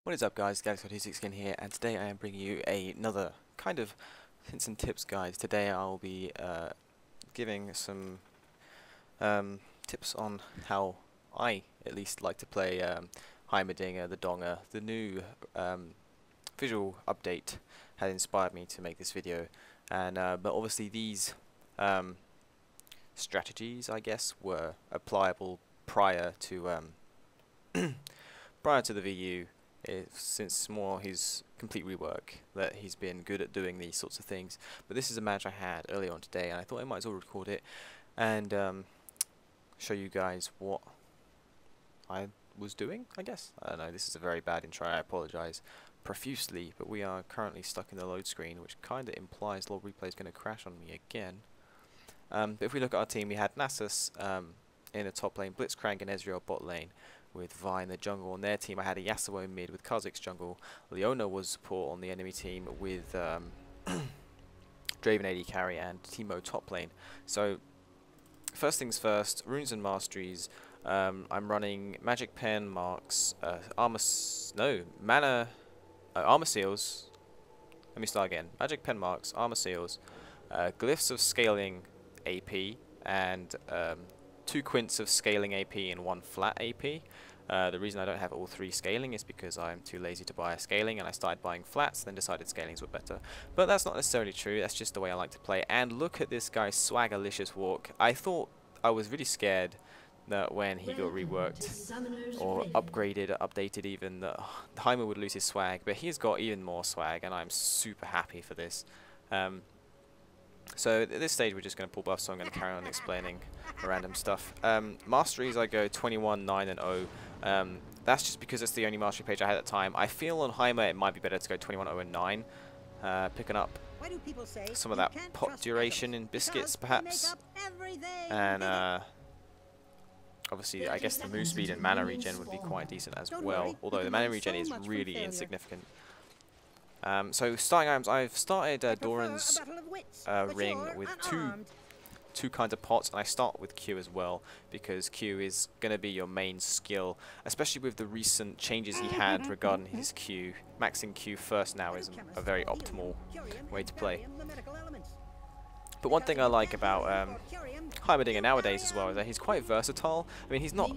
What is up, guys? Galaxy26 here, and today I am bringing you another kind of hints and tips guide. Today I'll be giving some tips on how I at least like to play Heimerdinger, the Donger. The new visual update had inspired me to make this video, and but obviously these strategies, I guess, were applicable prior to prior to the VU. Since more his complete rework that he's been good at doing these sorts of things. But this is a match I had earlier on today, and I thought I might as well record it and show you guys what I was doing, I guess. I don't know, this is a very bad intro, I apologise profusely, but we are currently stuck in the load screen, which kind of implies Lord Replay is going to crash on me again. But if we look at our team, we had Nasus in the top lane, Blitzcrank and Ezreal bot lane, with Vi in the jungle. On their team I had a Yasuo mid with Kha'Zix jungle. Leona was support on the enemy team with Draven AD carry and Teemo top lane. So first things first, runes and masteries. I'm running magic pen, marks, armor seals. Let me start again. Magic pen, marks, armor seals, glyphs of scaling AP, and 2 quints of scaling AP and 1 flat AP. The reason I don't have all 3 scaling is because I'm too lazy to buy a scaling, and I started buying flats, then decided scalings were better. But that's not necessarily true, that's just the way I like to play. And look at this guy's swagalicious walk. I thought, I was really scared that when he got reworked, or upgraded, updated even, that Heimer would lose his swag, but he's got even more swag, and I'm super happy for this. So at this stage we're just going to pull buffs, so I'm going to carry on explaining random stuff. Masteries, I go 21, 9 and 0. That's just because it's the only mastery page I had at the time. I feel on Heimer it might be better to go 21, 0 and 9. Picking up some of that pot duration in biscuits perhaps. And obviously I guess the move speed and mana regen would be quite decent as well. Although the mana regen is really insignificant. So starting items, I've started Doran's ring with two kinds of pots, and I start with Q as well because Q is going to be your main skill, especially with the recent changes he had regarding his Q. Maxing Q first now is a very optimal way to play. But one thing I like about Heimerdinger nowadays as well is that he's quite versatile. I mean, he's not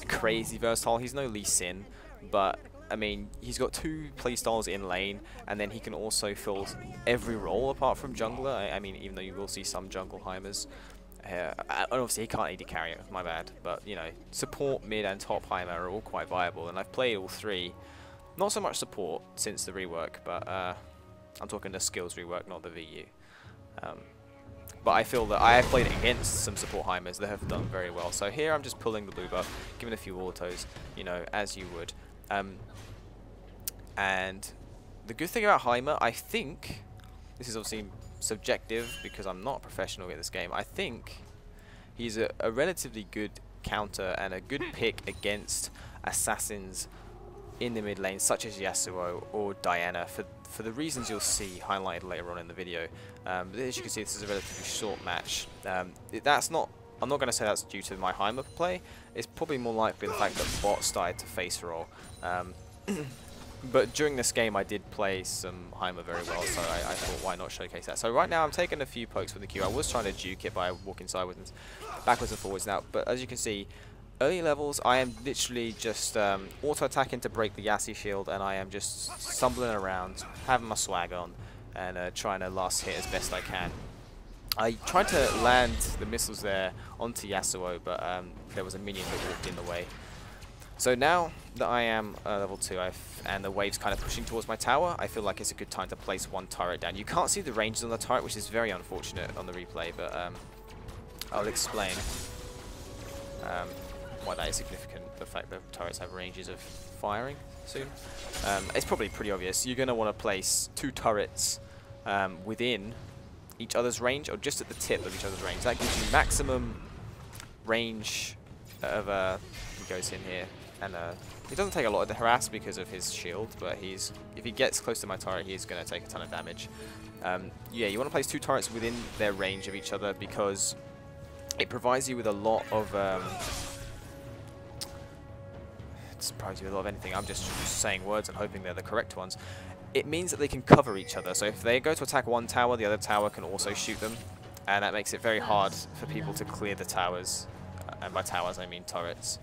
crazy versatile, he's no Lee Sin, but I mean, he's got 2 playstyles in lane, and then he can also fill every role apart from jungler. I mean, even though you will see some jungle Heimers. Obviously, he can't AD carry it, my bad. But, you know, support, mid, and top Heimer are all quite viable, and I've played all 3. Not so much support since the rework, but I'm talking the skills rework, not the VU. But I feel that I have played against some support Heimers that have done very well. So here I'm just pulling the blue buff, giving a few autos, you know, as you would. And the good thing about Heimer, I think, this is obviously subjective because I'm not a professional in this game, I think he's a relatively good counter and a good pick against assassins in the mid lane such as Yasuo or Diana for the reasons you'll see highlighted later on in the video. But as you can see, this is a relatively short match. That's not, I'm not going to say that's due to my Heimer play. It's probably more likely the fact that bot started to face roll. But during this game I did play some Heimer very well, so I thought why not showcase that. So right now I'm taking a few pokes with the Q. I was trying to juke it by walking sideways and backwards and forwards now, but as you can see, early levels I am literally just auto-attacking to break the Yassi shield, and I am just stumbling around, having my swag on, and trying to last hit as best I can. I tried to land the missiles there onto Yasuo, but there was a minion that walked in the way. So now that I am level 2 and the wave's kind of pushing towards my tower, I feel like it's a good time to place 1 turret down. You can't see the ranges on the turret, which is very unfortunate on the replay, but I'll explain why that is significant, the fact that turrets have ranges of firing soon. It's probably pretty obvious. You're going to want to place 2 turrets within each other's range, or just at the tip of each other's range. That gives you maximum range of he goes in here, and he doesn't take a lot of the harass because of his shield, but if he gets close to my turret, he's going to take a ton of damage. Yeah, you want to place 2 turrets within their range of each other because it provides you with a lot of surprise you with a lot of anything. I'm just saying words and hoping they're the correct ones. It means that they can cover each other. So if they go to attack one tower, the other tower can also shoot them. And that makes it very hard for people to clear the towers. And by towers, I mean turrets.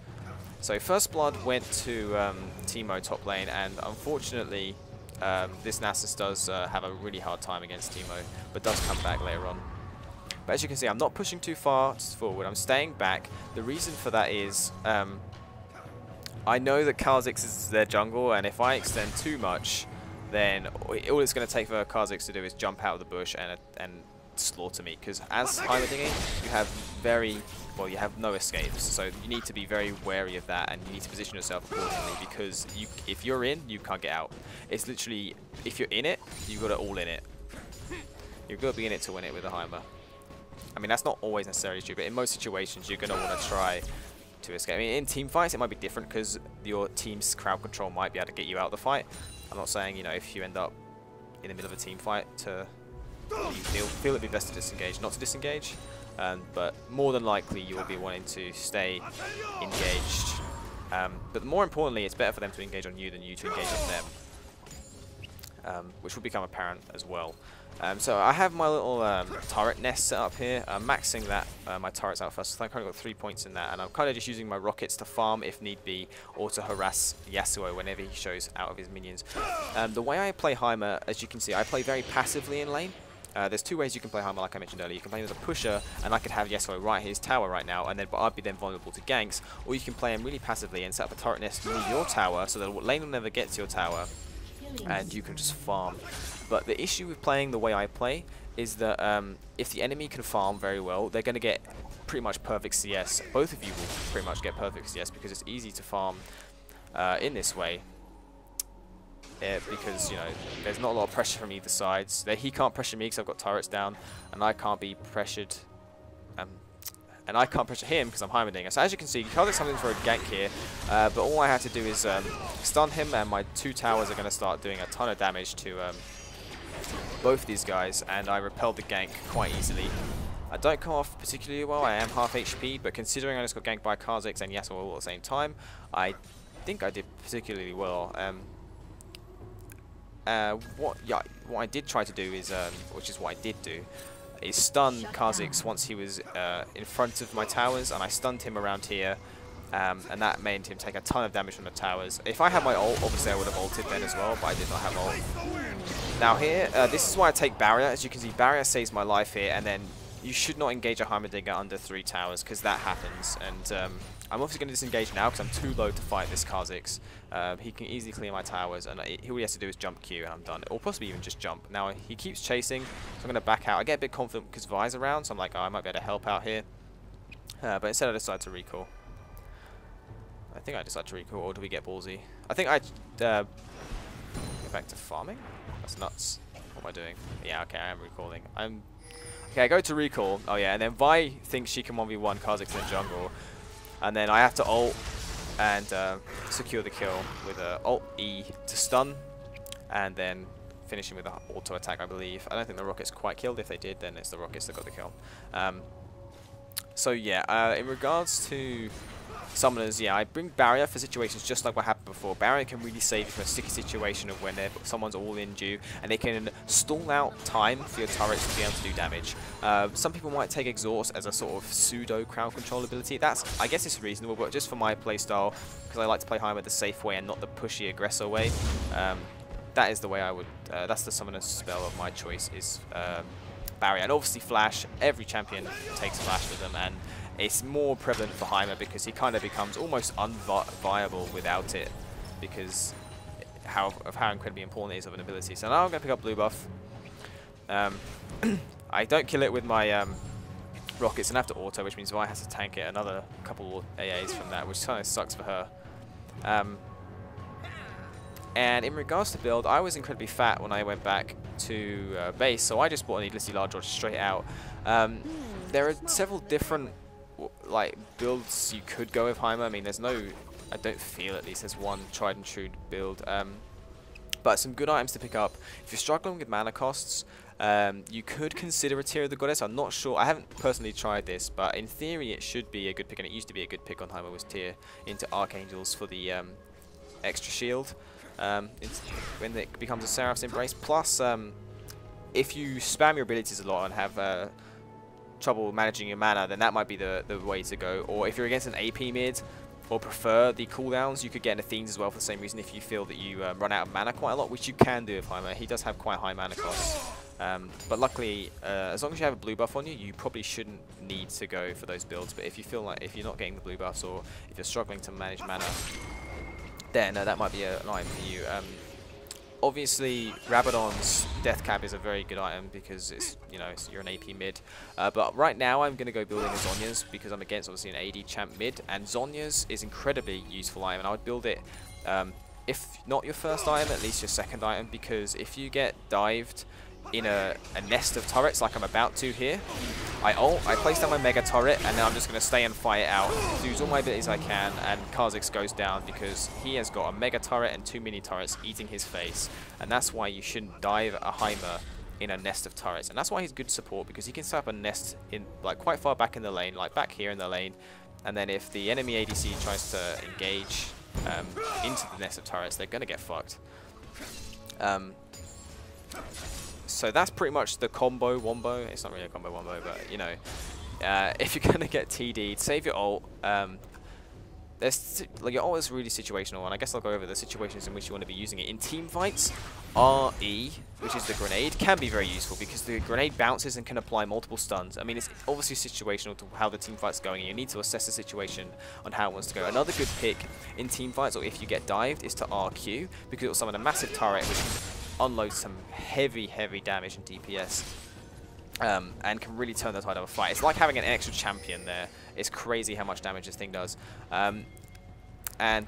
So first blood went to Teemo top lane, and unfortunately, this Nasus does have a really hard time against Teemo, but does come back later on. But as you can see, I'm not pushing too far forward. I'm staying back. The reason for that is I know that Kha'Zix is their jungle, and if I extend too much, then all it's going to take for Kha'Zix to do is jump out of the bush and slaughter me. Because as Heimerdinger, you have you have no escapes. So you need to be very wary of that, and you need to position yourself accordingly. Because if you're in, you can't get out. It's literally, if you're in it, you've got to all in it. You've got to be in it to win it with a Heimer. I mean, that's not always necessarily true, but in most situations, you're going to want to try to escape. I mean, in team fights, it might be different because your team's crowd control might be able to get you out of the fight. I'm not saying, you know, if you end up in the middle of a team fight you feel it'd be best to disengage, not to disengage. But more than likely, you will be wanting to stay engaged. But more importantly, it's better for them to engage on you than you to engage on them, which will become apparent as well. So I have my little turret nest set up here. I'm maxing that my turrets out first. So I've currently got 3 points in that, and I'm kind of just using my rockets to farm if need be, or to harass Yasuo whenever he shows out of his minions. The way I play Heimer, as you can see, I play very passively in lane. There's two ways you can play Heimer, like I mentioned earlier. You can play him as a pusher, and I could have Yasuo right his tower right now, and then but I'd be then vulnerable to ganks. Or you can play him really passively and set up a turret nest near your tower, so that lane will never get to your tower, and you can just farm. But the issue with playing the way I play is that if the enemy can farm very well, they're going to get pretty much perfect CS. Both of you will pretty much get perfect CS because it's easy to farm in this way. Because, you know, there's not a lot of pressure from either sides. He can't pressure me because I've got turrets down, and I can't be pressured. And I can't pressure him because I'm Heimerdinger. So as you can see, Kha'Zix something for a gank here, but all I had to do is stun him, and my 2 towers are going to start doing a ton of damage to both these guys, and I repelled the gank quite easily. I don't come off particularly well. I am half HP, but considering I just got ganked by Kha'Zix and Yasuo all at the same time, I think I did particularly well. What I did try to do is, which is what I did do, is stun Kha'Zix once he was in front of my towers, and I stunned him around here, and that made him take a ton of damage from the towers. If I had my ult, obviously I would have ulted then as well, but I did not have ult. Now here, this is why I take barrier. As you can see, barrier saves my life here, and then you should not engage a Heimerdinger under 3 towers, because that happens. And I'm obviously going to disengage now because I'm too low to fight this Kha'Zix. He can easily clear my towers, and all he has to do is jump Q, and I'm done. Or possibly even just jump. Now he keeps chasing, so I'm going to back out. I get a bit confident because Vi's around, so I'm like, oh, I might be able to help out here. But instead I decide to recall. I think I decide to recall, or do we get ballsy? I think I go back to farming? That's nuts. What am I doing? Yeah, okay, I am recalling. Okay, I go to recall. Oh yeah, and then Vi thinks she can 1v1 Kha'Zix in jungle. And then I have to ult and secure the kill with a ult E to stun, and then finishing with an auto attack, I believe. I don't think the rockets quite killed. If they did, then it's the rockets that got the kill. So yeah, in regards to summoners, yeah, I bring barrier for situations just like what happened before. Barrier can really save you from a sticky situation of when someone's all in you, and they can stall out time for your turrets to be able to do damage. Some people might take exhaust as a sort of pseudo crowd control ability. I guess it's reasonable, but just for my playstyle, because I like to play Heimer the safe way and not the pushy aggressor way, that is the way I would. That's the summoner spell of my choice, is barrier. And obviously flash. Every champion takes flash with them, and it's more prevalent for Heimer because he kind of becomes almost unviable without it, because of how incredibly important it is of an ability. So now I'm going to pick up blue buff. I don't kill it with my rockets and have to auto, which means Vi has to tank it another couple AAs from that, which kind of sucks for her. And in regards to build, I was incredibly fat when I went back to base, so I just bought a needlessly large rod straight out. There are several different builds you could go with Heimer. I mean, I don't feel at least there's one tried and true build. But some good items to pick up. If you're struggling with mana costs, you could consider a Tear of the Goddess. I'm not sure. I haven't personally tried this, but in theory it should be a good pick, and it used to be a good pick on Heimer, was Tear into Archangels for the extra shield when it becomes a Seraph's Embrace. Plus, if you spam your abilities a lot and have trouble managing your mana, then that might be the way to go. Or if you're against an AP mid or prefer the cooldowns, you could get Athenes as well for the same reason if you feel that you run out of mana quite a lot, which you can do with Heimer. He does have quite high mana costs. But luckily, as long as you have a blue buff on you, you probably shouldn't need to go for those builds. But if you feel like if you're not getting the blue buffs or if you're struggling to manage mana, then that might be an item for you. Obviously, Rabadon's Death Cap is a very good item because it's, you know, you're an AP mid. But right now I'm going to go building a Zhonya's because I'm against obviously an AD champ mid, and Zhonya's is incredibly useful item, and I would build it if not your first item, at least your second item, because if you get dived in a nest of turrets like I'm about to here, I place down my mega turret, and then I'm just going to stay and fight it out, use all my abilities I can, and Kha'Zix goes down because he has got a mega turret and 2 mini turrets eating his face, and that's why you shouldn't dive a Heimer in a nest of turrets. And that's why he's good support, because he can set up a nest in like quite far back in the lane, like back here in the lane, and then if the enemy ADC tries to engage into the nest of turrets, they're going to get fucked. So that's pretty much the combo wombo. It's not really a combo wombo, but you know, if you're gonna get TD'd, save your ult. Like your ult is really situational, and I guess I'll go over the situations in which you want to be using it. In team fights, RE, which is the grenade, can be very useful because the grenade bounces and can apply multiple stuns. I mean, it's obviously situational to how the team fight's going, and you need to assess the situation on how it wants to go. Another good pick in team fights, or if you get dived, is to RQ, because it'll summon a massive turret which unloads some heavy damage in DPS, and can really turn the tide of a fight. It's like having an extra champion there. It's crazy how much damage this thing does. And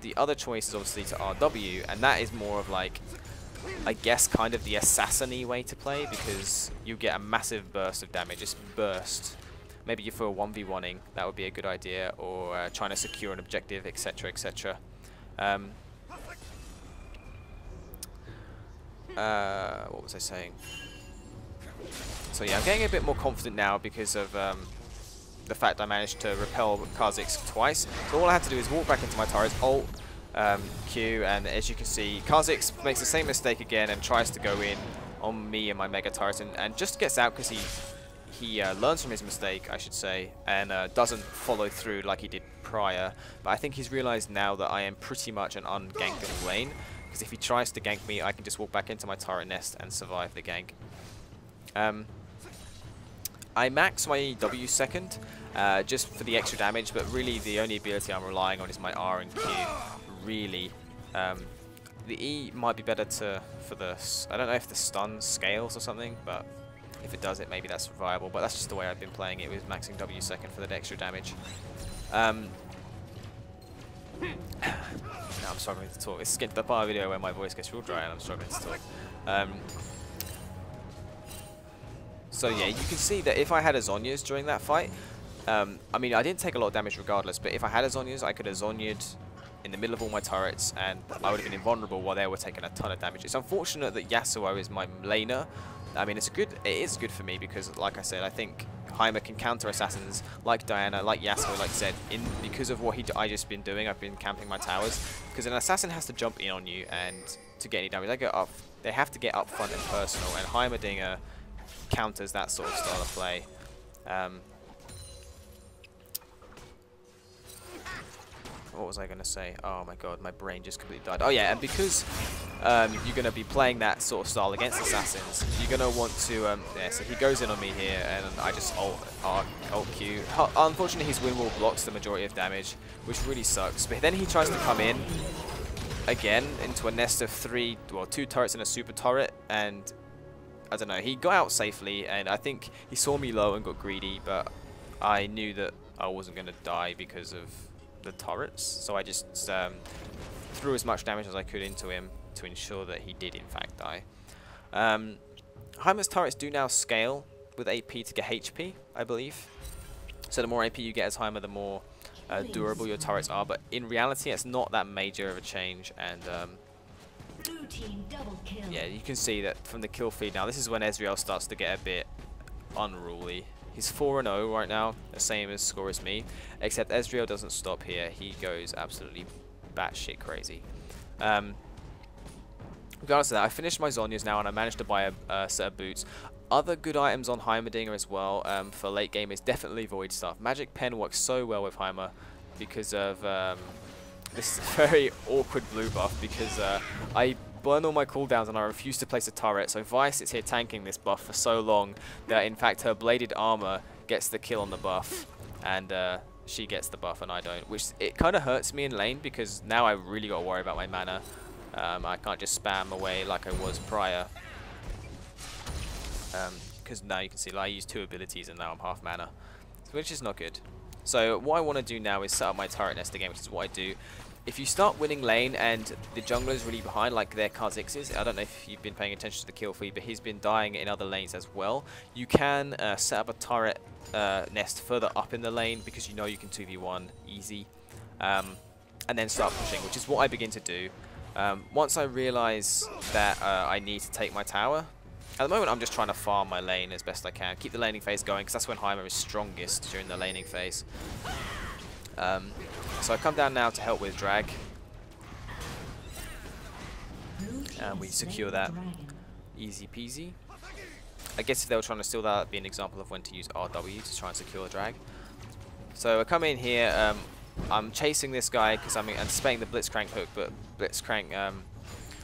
the other choice is obviously to RW, and that is more of like, I guess, kind of the assassin-y way to play, because you get a massive burst of damage. Just burst. Maybe you feel 1v1ing, that would be a good idea, or trying to secure an objective, etc, etc. What was I saying? So yeah, I'm getting a bit more confident now because of the fact I managed to repel Kha'Zix twice. So all I had to do is walk back into my turrets, ult, Q, and as you can see, Kha'Zix makes the same mistake again and tries to go in on me and my mega turret, and just gets out because he learns from his mistake, I should say, and doesn't follow through like he did prior. But I think he's realized now that I am pretty much an ungankable lane, because if he tries to gank me, I can just walk back into my turret nest and survive the gank. I max my W second just for the extra damage, but really the only ability I'm relying on is my R and Q. Really, the E might be better for the. I don't know if the stun scales or something, but if it does, maybe that's viable. But that's just the way I've been playing it, with maxing W second for the extra damage. Now I'm struggling to talk. It's getting to the part of the video where my voice gets real dry and I'm struggling to talk. So yeah, you can see that if I had a Zhonya's during that fight, I mean, I didn't take a lot of damage regardless, but if I had a Zhonya's, I could have Zhonya'd in the middle of all my turrets, and I would have been invulnerable while they were taking a ton of damage. It's unfortunate that Yasuo is my laner. I mean, it is good for me because, like I said, I think Heimer can counter assassins like Diana, like Yasuo, like Zed, because of what I just been doing. I've been camping my towers, because an assassin has to jump in on you, and to get any damage, they have to get up front and personal, and Heimerdinger counters that sort of style of play. What was I going to say? Oh my god, my brain just completely died. Oh yeah, and because you're going to be playing that sort of style against assassins, you're going to want to... yeah, so he goes in on me here, and I just ult Q. Unfortunately, his wind wall blocks the majority of damage, which really sucks. But then he tries to come in again into a nest of 2 turrets and a super turret, and I don't know, he got out safely, and I think he saw me low and got greedy, but I knew that I wasn't going to die because of the turrets, so I just threw as much damage as I could into him to ensure that he did in fact die. Heimer's turrets do now scale with AP to get HP, I believe. So the more AP you get as Heimer, the more durable your turrets are, but in reality it's not that major of a change, and Blue team double kill. yeah, you can see that from the kill feed now. This is when Ezreal starts to get a bit unruly. He's 4-0 right now, the same as score as me, except Ezreal doesn't stop here. He goes absolutely batshit crazy. Regardless of that, I finished my Zhonya's now and I managed to buy a set of boots. Other good items on Heimerdinger as well for late game is definitely Void Staff. Magic Pen works so well with Heimer because of this very awkward blue buff, because I burn all my cooldowns and I refuse to place a turret. So Vi sits here tanking this buff for so long that in fact her bladed armor gets the kill on the buff, and she gets the buff and I don't, which it kind of hurts me in lane because now I really got to worry about my mana. I can't just spam away like I was prior, because now you can see, like, I use 2 abilities and now I'm half mana, which is not good. So what I want to do now is set up my turret nest again, which is what I do. If you start winning lane and the jungler is really behind, like their Kha'Zix is, I don't know if you've been paying attention to the kill feed, but he's been dying in other lanes as well. You can set up a turret nest further up in the lane because you know you can 2v1 easy, and then start pushing, which is what I begin to do. Once I realize that I need to take my tower, at the moment I'm just trying to farm my lane as best I can, keep the laning phase going, because that's when Heimer is strongest, during the laning phase. So I come down now to help with drag, and we secure that, easy peasy. I guess if they were trying to steal that, that'd be an example of when to use RW to try and secure a drag. So I come in here, I'm chasing this guy because I'm anticipating the Blitzcrank hook, but Blitzcrank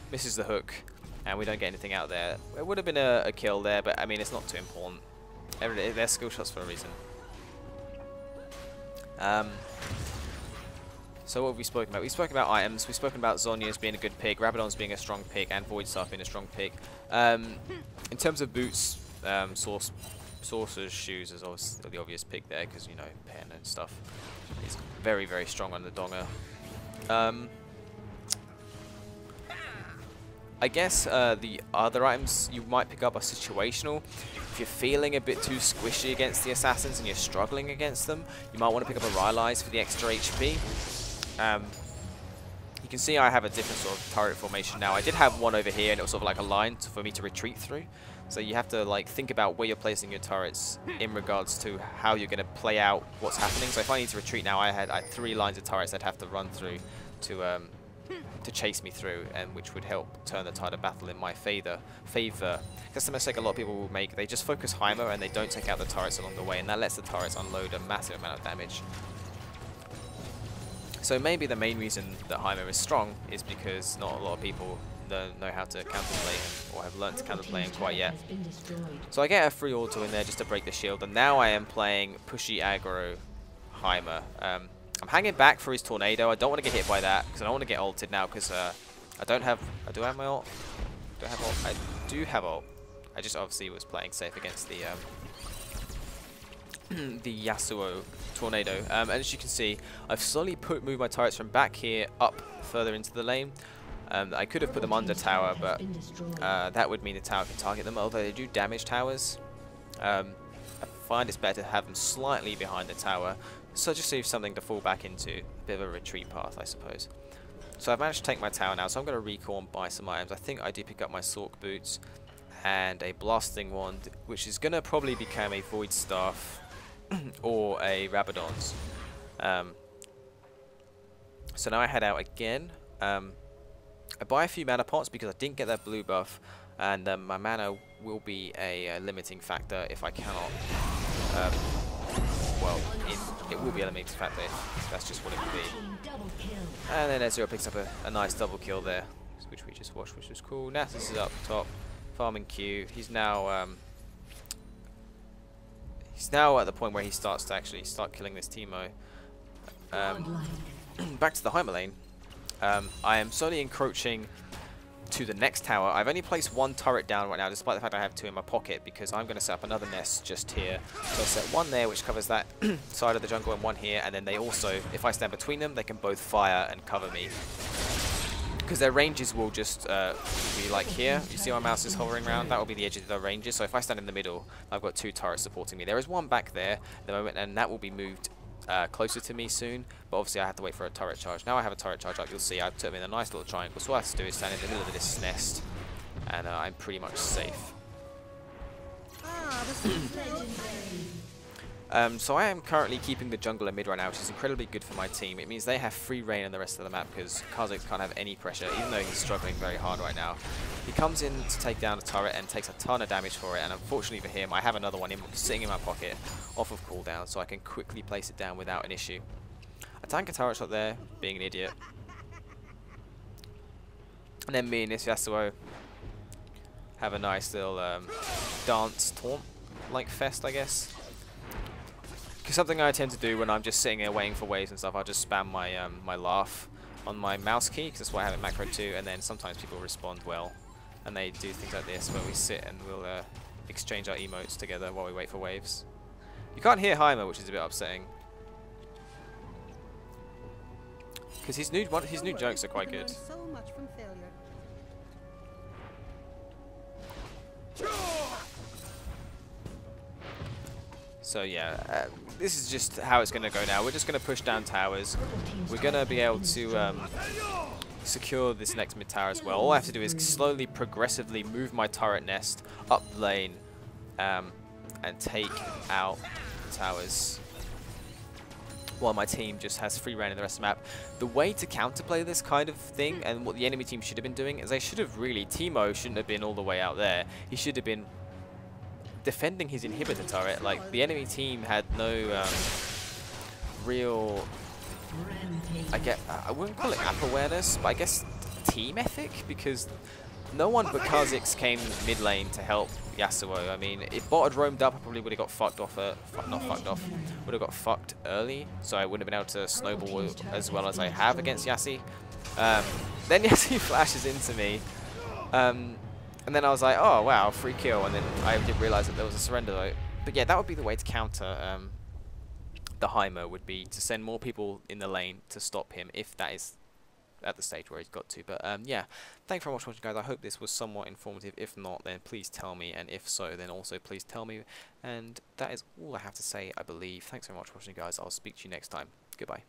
misses the hook and we don't get anything out there. It would have been a kill there, but I mean, it's not too important. They're skill shots for a reason. So what have we spoken about? We've spoken about items, we've spoken about Zhonya's being a good pick, Rabadon's being a strong pick, and Void Staff being a strong pick. In terms of boots, Sorcerer's Shoes is obviously the obvious pick there, because, you know, pen and stuff. He's very, very strong on the Donger. I guess the other items you might pick up are situational. If you're feeling a bit too squishy against the assassins and you're struggling against them, you might want to pick up a Rylai's for the extra HP. You can see I have a different sort of turret formation now. I did have one over here and it was sort of like a line for me to retreat through. So you have to like think about where you're placing your turrets in regards to how you're going to play out what's happening. So if I need to retreat now, I had 3 lines of turrets I'd have to run through to chase me through, and which would help turn the tide of battle in my favor. That's the mistake a lot of people will make. They just focus Heimer and they don't take out the turrets along the way, and that lets the turrets unload a massive amount of damage. So maybe the main reason that Heimer is strong is because not a lot of people know how to counterplay him, or have learned to counterplay him quite yet. So I get a free auto in there just to break the shield, and now I am playing pushy aggro Heimer. I'm hanging back for his tornado. I don't want to get hit by that because I don't want to get ulted now, because I do have my ult. Do I have ult? I do have ult. I just obviously was playing safe against the the Yasuo tornado. And as you can see, I've slowly moved my turrets from back here up further into the lane. I could have put them under tower, but that would mean the tower can target them, although they do damage towers. I find it's better to have them slightly behind the tower, so just leave something to fall back into, a bit of a retreat path, I suppose. So I've managed to take my tower now, so I'm going to recall and buy some items. I think I do pick up my Sork boots and a blasting wand, which is going to probably become a Void Staff or a Rabadon's. So now I head out again. I buy a few mana pots because I didn't get that blue buff, and my mana will be a limiting factor if I cannot. Well, it will be a limiting factor. That's just what it will be. And then Ezreal picks up a nice double kill there, which we just watched, which was cool. Nasus is up top, farming Q. He's now at the point where he starts to actually start killing this Teemo. Back to the Heimer lane. I am slowly encroaching to the next tower. I've only placed 1 turret down right now, despite the fact I have 2 in my pocket, because I'm going to set up another nest just here. So I set 1 there, which covers that side of the jungle, and 1 here, and then they also, if I stand between them, they can both fire and cover me. Because their ranges will just be like here. You see my mouse is hovering around? That will be the edge of their ranges. So if I stand in the middle, I've got 2 turrets supporting me. There is 1 back there at the moment, and that will be moved closer to me soon, but obviously I have to wait for a turret charge. Now I have a turret charge up, you'll see I've put them in a nice little triangle, so what I have to do is stand in the middle of this nest, and I'm pretty much safe. So I am currently keeping the jungle and mid right now, which is incredibly good for my team. It means they have free reign in the rest of the map because Kha'Zix can't have any pressure, even though he's struggling very hard right now. He comes in to take down a turret and takes a ton of damage for it, and unfortunately for him, I have another one sitting in my pocket off of cooldown, so I can quickly place it down without an issue. I tank a turret shot there, being an idiot. And then me and this Yasuo have a nice little dance taunt-like fest, I guess. Because something I tend to do when I'm just sitting there waiting for waves and stuff, I'll just spam my my laugh on my mouse key, because that's why I have it macro too, and then sometimes people respond well. And they do things like this, where we sit and we'll exchange our emotes together while we wait for waves. You can't hear Heimer, which is a bit upsetting. Because his new jokes are quite good. So much from failure. So yeah, this is just how it's going to go now. We're just going to push down towers. We're going to be able to secure this next mid tower as well. All I have to do is slowly, progressively move my turret nest up lane and take out towers, while my team just has free reign in the rest of the map. The way to counterplay this kind of thing, and what the enemy team should have been doing, is they should have really... Teemo shouldn't have been all the way out there. He should have been defending his inhibitor turret. Like, the enemy team had no real... I wouldn't call it app awareness, but I guess team ethic, because no one but Kha'Zix came mid lane to help Yasuo. I mean, if bot had roamed up, I probably would have got fucked off. Not fucked off. Would have got fucked early, so I wouldn't have been able to snowball as well as I have against Yassi. Then Yassi flashes into me, and then I was like, oh wow, free kill, and then I did realize that there was a surrender though. But yeah, that would be the way to counter the Heimer, would be to send more people in the lane to stop him, if that is at the stage where he's got to. But yeah, thanks very much for watching, guys. I hope this was somewhat informative. If not, then please tell me, and if so, then also please tell me. And that is all I have to say, I believe. Thanks very much for watching, guys. I'll speak to you next time. Goodbye.